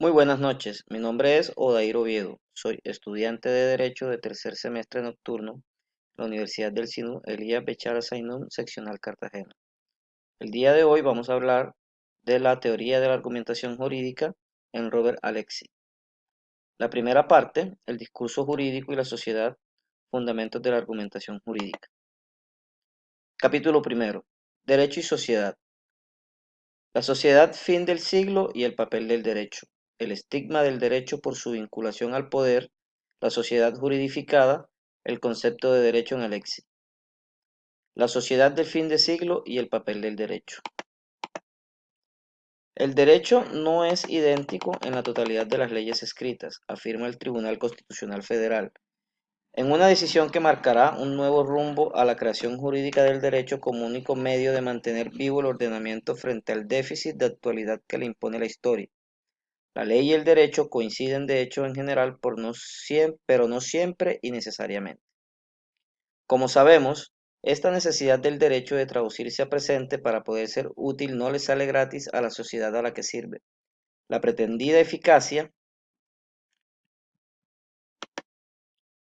Muy buenas noches, mi nombre es Odair Oviedo, soy estudiante de Derecho de tercer semestre nocturno en la Universidad del Sinú Elías Bechara Sainún, seccional Cartagena. El día de hoy vamos a hablar de la teoría de la argumentación jurídica en Robert Alexi. La primera parte, el discurso jurídico y la sociedad, fundamentos de la argumentación jurídica. Capítulo primero, Derecho y sociedad. La sociedad fin del siglo y el papel del derecho. El estigma del derecho por su vinculación al poder, la sociedad juridificada, el concepto de derecho en Alexis. La sociedad del fin de siglo y el papel del derecho. El derecho no es idéntico en la totalidad de las leyes escritas, afirma el Tribunal Constitucional Federal, en una decisión que marcará un nuevo rumbo a la creación jurídica del derecho como único medio de mantener vivo el ordenamiento frente al déficit de actualidad que le impone la historia. La ley y el derecho coinciden de hecho en general, pero no siempre y necesariamente. Como sabemos, esta necesidad del derecho de traducirse a presente para poder ser útil no le sale gratis a la sociedad a la que sirve. La pretendida eficacia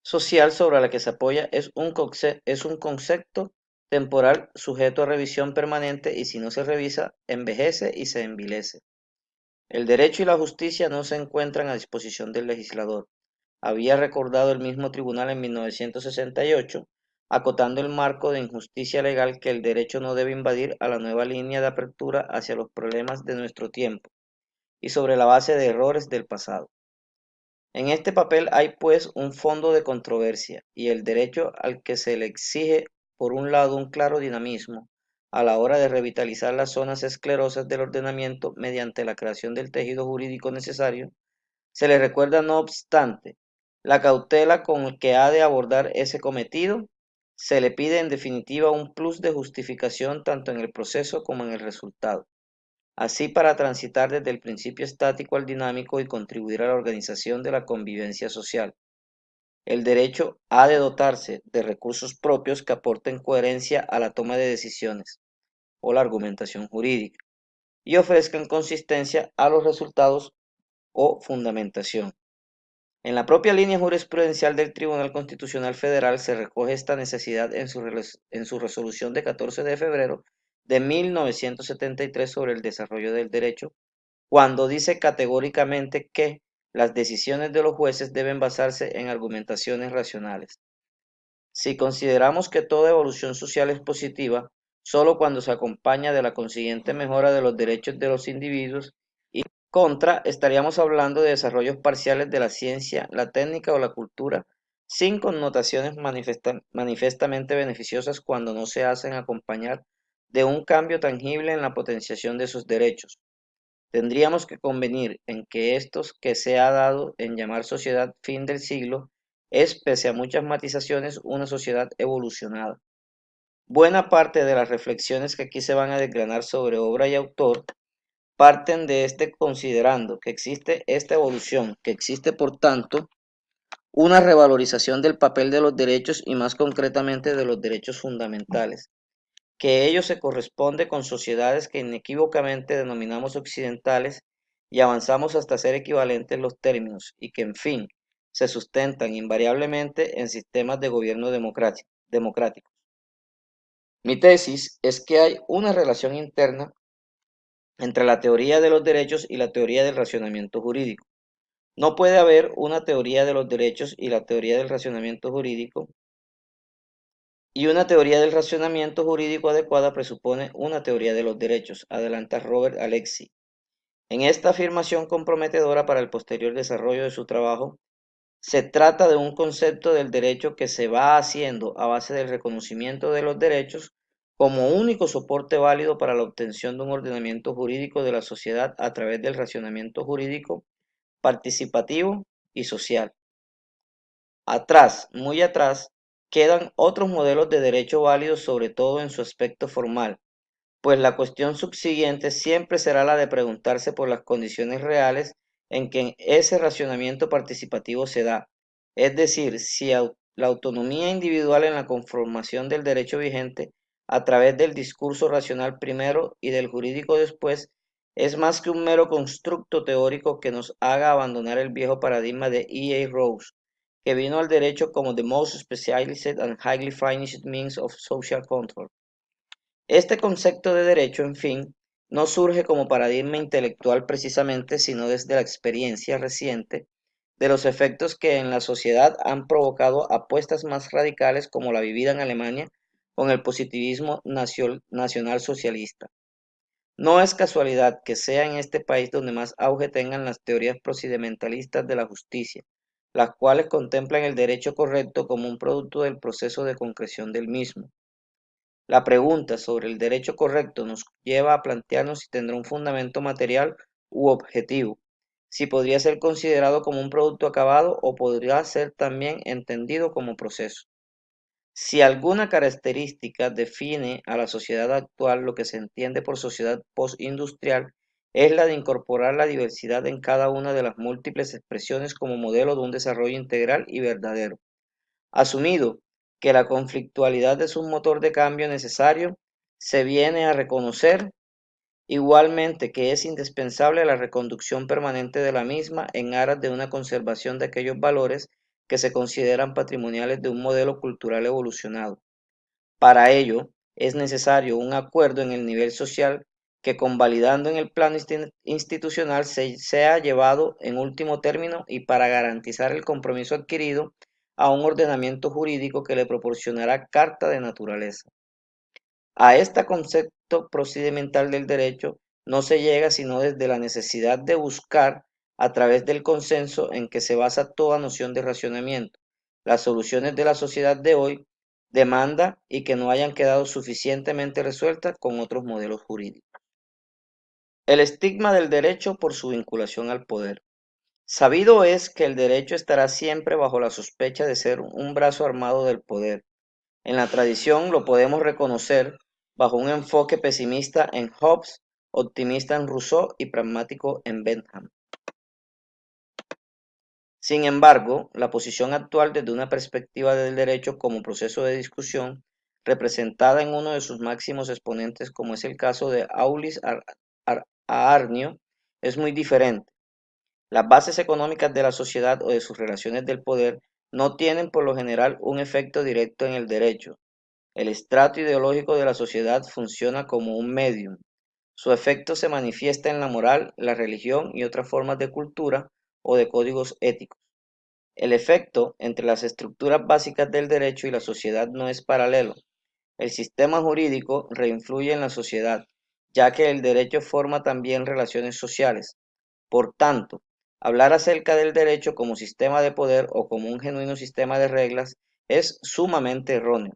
social sobre la que se apoya es un concepto temporal sujeto a revisión permanente y si no se revisa, envejece y se envilece. El derecho y la justicia no se encuentran a disposición del legislador. Había recordado el mismo tribunal en 1968, acotando el marco de injusticia legal que el derecho no debe invadir a la nueva línea de apertura hacia los problemas de nuestro tiempo, y sobre la base de errores del pasado. En este papel hay pues un fondo de controversia, y el derecho al que se le exige, por un lado, un claro dinamismo, a la hora de revitalizar las zonas esclerosas del ordenamiento mediante la creación del tejido jurídico necesario, se le recuerda, no obstante, la cautela con que ha de abordar ese cometido. Se le pide en definitiva un plus de justificación tanto en el proceso como en el resultado, así para transitar desde el principio estático al dinámico y contribuir a la organización de la convivencia social. El derecho ha de dotarse de recursos propios que aporten coherencia a la toma de decisiones o la argumentación jurídica y ofrezcan consistencia a los resultados o fundamentación. En la propia línea jurisprudencial del Tribunal Constitucional Federal se recoge esta necesidad en su resolución de 14 de febrero de 1973 sobre el desarrollo del derecho, cuando dice categóricamente que las decisiones de los jueces deben basarse en argumentaciones racionales. Si consideramos que toda evolución social es positiva, solo cuando se acompaña de la consiguiente mejora de los derechos de los individuos, y contra, estaríamos hablando de desarrollos parciales de la ciencia, la técnica o la cultura, sin connotaciones manifiestamente beneficiosas cuando no se hacen acompañar de un cambio tangible en la potenciación de sus derechos. Tendríamos que convenir en que estos que se ha dado en llamar sociedad fin del siglo es, pese a muchas matizaciones, una sociedad evolucionada. Buena parte de las reflexiones que aquí se van a desgranar sobre obra y autor parten de este considerando que existe esta evolución, que existe por tanto una revalorización del papel de los derechos y más concretamente de los derechos fundamentales, que ello se corresponde con sociedades que inequívocamente denominamos occidentales y avanzamos hasta ser equivalentes los términos y que en fin se sustentan invariablemente en sistemas de gobierno democrático. Mi tesis es que hay una relación interna entre la teoría de los derechos y la teoría del racionamiento jurídico. No puede haber una teoría de los derechos y la teoría del racionamiento jurídico, y una teoría del racionamiento jurídico adecuada presupone una teoría de los derechos, adelanta Robert Alexi. En esta afirmación comprometedora para el posterior desarrollo de su trabajo, se trata de un concepto del derecho que se va haciendo a base del reconocimiento de los derechos como único soporte válido para la obtención de un ordenamiento jurídico de la sociedad a través del racionamiento jurídico participativo y social. Atrás, muy atrás, quedan otros modelos de derecho válidos, sobre todo en su aspecto formal, pues la cuestión subsiguiente siempre será la de preguntarse por las condiciones reales en que ese racionamiento participativo se da, es decir, si la autonomía individual en la conformación del derecho vigente a través del discurso racional primero y del jurídico después es más que un mero constructo teórico que nos haga abandonar el viejo paradigma de E. A. Rose, que vino al derecho como the most specialized and highly finished means of social control. Este concepto de derecho, en fin, no surge como paradigma intelectual precisamente, sino desde la experiencia reciente de los efectos que en la sociedad han provocado apuestas más radicales como la vivida en Alemania con el positivismo nacional socialista. No es casualidad que sea en este país donde más auge tengan las teorías procedimentalistas de la justicia, las cuales contemplan el derecho correcto como un producto del proceso de concreción del mismo. La pregunta sobre el derecho correcto nos lleva a plantearnos si tendrá un fundamento material u objetivo, si podría ser considerado como un producto acabado o podría ser también entendido como proceso. Si alguna característica define a la sociedad actual, lo que se entiende por sociedad postindustrial es la de incorporar la diversidad en cada una de las múltiples expresiones como modelo de un desarrollo integral y verdadero. Asumido que la conflictualidad es un motor de cambio necesario, se viene a reconocer igualmente que es indispensable la reconducción permanente de la misma en aras de una conservación de aquellos valores que se consideran patrimoniales de un modelo cultural evolucionado. Para ello, es necesario un acuerdo en el nivel social que, convalidando en el plano institucional, sea llevado en último término y para garantizar el compromiso adquirido a un ordenamiento jurídico que le proporcionará carta de naturaleza. A este concepto procedimental del derecho no se llega sino desde la necesidad de buscar, a través del consenso en que se basa toda noción de racionamiento, las soluciones de la sociedad de hoy demanda y que no hayan quedado suficientemente resueltas con otros modelos jurídicos. El estigma del derecho por su vinculación al poder. Sabido es que el derecho estará siempre bajo la sospecha de ser un brazo armado del poder. En la tradición lo podemos reconocer bajo un enfoque pesimista en Hobbes, optimista en Rousseau y pragmático en Bentham. Sin embargo, la posición actual desde una perspectiva del derecho como proceso de discusión, representada en uno de sus máximos exponentes como es el caso de Aulis Aarnio, es muy diferente. Las bases económicas de la sociedad o de sus relaciones del poder no tienen por lo general un efecto directo en el derecho. El estrato ideológico de la sociedad funciona como un medium. Su efecto se manifiesta en la moral, la religión y otras formas de cultura o de códigos éticos. El efecto entre las estructuras básicas del derecho y la sociedad no es paralelo. El sistema jurídico reinfluye en la sociedad, ya que el derecho forma también relaciones sociales. Por tanto, hablar acerca del derecho como sistema de poder o como un genuino sistema de reglas es sumamente erróneo.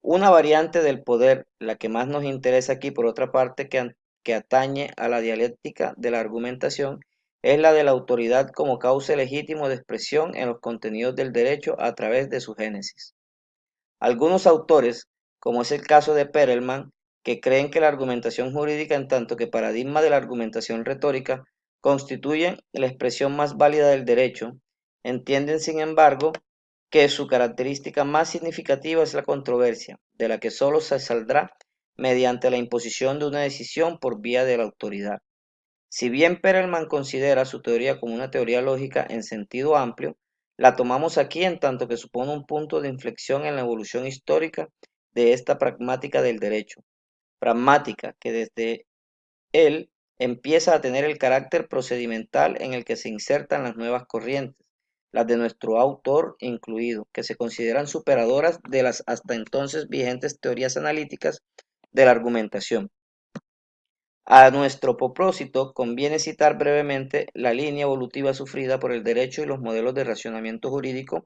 Una variante del poder, la que más nos interesa aquí por otra parte que atañe a la dialéctica de la argumentación, es la de la autoridad como cauce legítimo de expresión en los contenidos del derecho a través de su génesis. Algunos autores, como es el caso de Perelman, que creen que la argumentación jurídica en tanto que paradigma de la argumentación retórica constituyen la expresión más válida del derecho, entienden sin embargo que su característica más significativa es la controversia, de la que sólo se saldrá mediante la imposición de una decisión por vía de la autoridad. Si bien Perelman considera su teoría como una teoría lógica en sentido amplio, la tomamos aquí en tanto que supone un punto de inflexión en la evolución histórica de esta pragmática del derecho, pragmática que desde él empieza a tener el carácter procedimental en el que se insertan las nuevas corrientes, las de nuestro autor incluido, que se consideran superadoras de las hasta entonces vigentes teorías analíticas de la argumentación. A nuestro propósito, conviene citar brevemente la línea evolutiva sufrida por el derecho y los modelos de racionamiento jurídico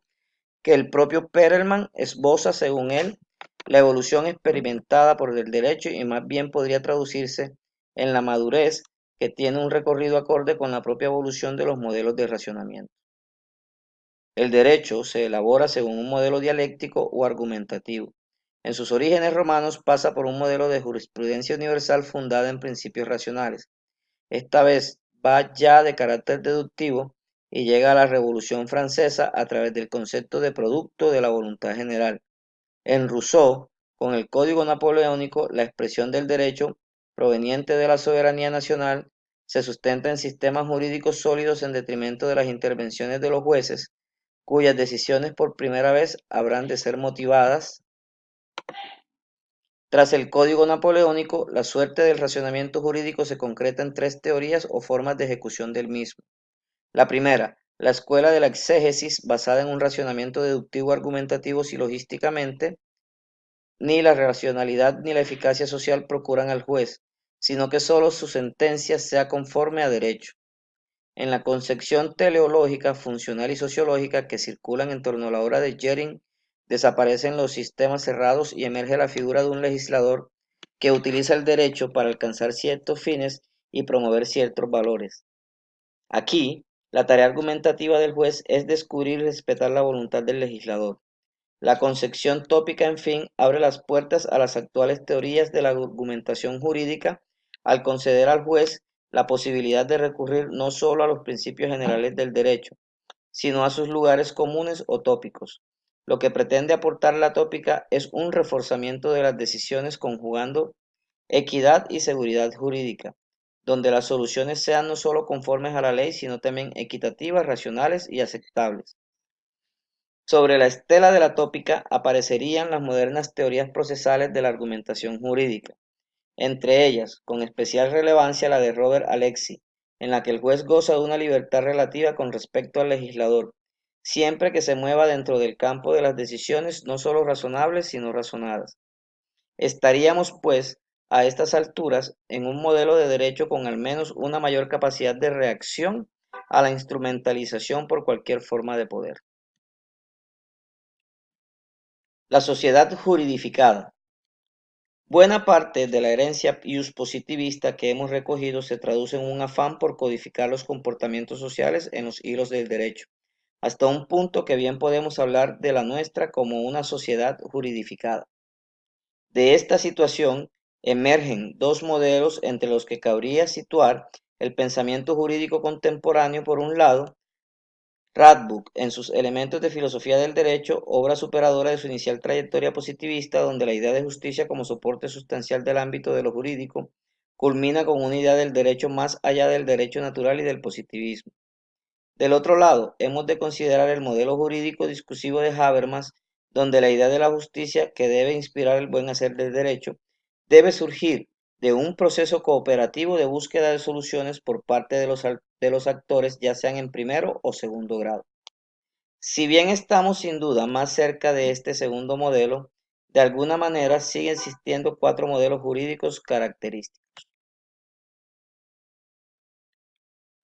que el propio Perelman esboza, según él, la evolución experimentada por el derecho y más bien podría traducirse en la madurez que tiene un recorrido acorde con la propia evolución de los modelos de racionamiento. El derecho se elabora según un modelo dialéctico o argumentativo. En sus orígenes romanos pasa por un modelo de jurisprudencia universal fundada en principios racionales. Esta vez va ya de carácter deductivo y llega a la Revolución Francesa a través del concepto de producto de la voluntad general. En Rousseau, con el Código Napoleónico, la expresión del derecho proveniente de la soberanía nacional, se sustenta en sistemas jurídicos sólidos en detrimento de las intervenciones de los jueces, cuyas decisiones por primera vez habrán de ser motivadas. Tras el Código Napoleónico, la suerte del racionamiento jurídico se concreta en tres teorías o formas de ejecución del mismo. La primera, la escuela de la exégesis, basada en un racionamiento deductivo argumentativo silogísticamente. Ni la racionalidad ni la eficacia social procuran al juez, sino que sólo su sentencia sea conforme a derecho. En la concepción teleológica, funcional y sociológica que circulan en torno a la obra de Jering, desaparecen los sistemas cerrados y emerge la figura de un legislador que utiliza el derecho para alcanzar ciertos fines y promover ciertos valores. Aquí, la tarea argumentativa del juez es descubrir y respetar la voluntad del legislador. La concepción tópica, en fin, abre las puertas a las actuales teorías de la argumentación jurídica al conceder al juez la posibilidad de recurrir no solo a los principios generales del derecho, sino a sus lugares comunes o tópicos. Lo que pretende aportar la tópica es un reforzamiento de las decisiones conjugando equidad y seguridad jurídica, donde las soluciones sean no solo conformes a la ley, sino también equitativas, racionales y aceptables. Sobre la estela de la tópica aparecerían las modernas teorías procesales de la argumentación jurídica, entre ellas, con especial relevancia la de Robert Alexy, en la que el juez goza de una libertad relativa con respecto al legislador, siempre que se mueva dentro del campo de las decisiones no solo razonables, sino razonadas. Estaríamos, pues, a estas alturas, en un modelo de derecho con al menos una mayor capacidad de reacción a la instrumentalización por cualquier forma de poder. La sociedad juridificada. Buena parte de la herencia positivista que hemos recogido se traduce en un afán por codificar los comportamientos sociales en los hilos del derecho, hasta un punto que bien podemos hablar de la nuestra como una sociedad juridificada. De esta situación emergen dos modelos entre los que cabría situar el pensamiento jurídico contemporáneo por un lado. Radbruch, en sus Elementos de Filosofía del Derecho, obra superadora de su inicial trayectoria positivista, donde la idea de justicia como soporte sustancial del ámbito de lo jurídico, culmina con una idea del derecho más allá del derecho natural y del positivismo. Del otro lado, hemos de considerar el modelo jurídico discursivo de Habermas, donde la idea de la justicia, que debe inspirar el buen hacer del derecho, debe surgir de un proceso cooperativo de búsqueda de soluciones por parte de los actores, ya sean en primero o segundo grado. Si bien estamos sin duda más cerca de este segundo modelo, de alguna manera siguen existiendo cuatro modelos jurídicos característicos.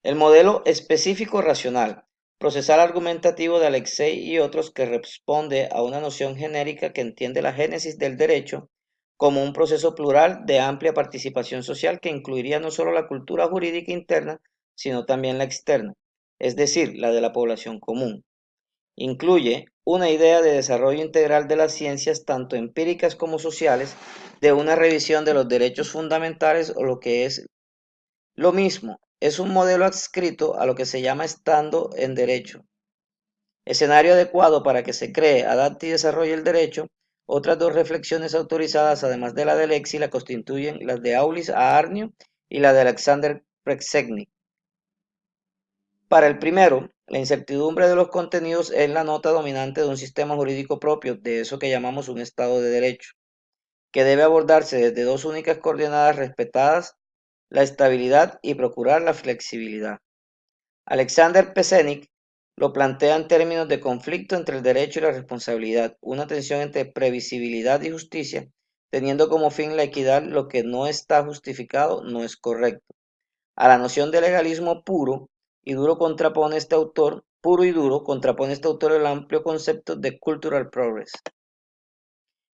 El modelo específico racional, procesal argumentativo de Alexei y otros, que responde a una noción genérica que entiende la génesis del derecho como un proceso plural de amplia participación social que incluiría no solo la cultura jurídica interna, sino también la externa, es decir, la de la población común. Incluye una idea de desarrollo integral de las ciencias, tanto empíricas como sociales, de una revisión de los derechos fundamentales o lo que es lo mismo, es un modelo adscrito a lo que se llama estando en derecho. Escenario adecuado para que se cree, adapte y desarrolle el derecho. Otras dos reflexiones autorizadas, además de la de Lexi, la constituyen las de Aulis a Arnio y la de Alexander Prexegnik. Para el primero, la incertidumbre de los contenidos es la nota dominante de un sistema jurídico propio, de eso que llamamos un Estado de Derecho, que debe abordarse desde dos únicas coordenadas respetadas, la estabilidad y procurar la flexibilidad. Alexander Pesenik lo plantea en términos de conflicto entre el derecho y la responsabilidad, una tensión entre previsibilidad y justicia, teniendo como fin la equidad. Lo que no está justificado no es correcto. A la noción de legalismo puro y duro contrapone este autor el amplio concepto de cultural progress.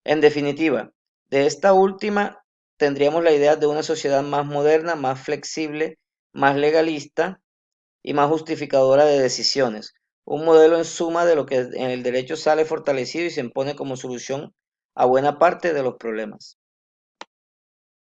En definitiva, de esta última tendríamos la idea de una sociedad más moderna, más flexible, más legalista y más justificadora de decisiones. Un modelo en suma de lo que en el derecho sale fortalecido y se impone como solución a buena parte de los problemas.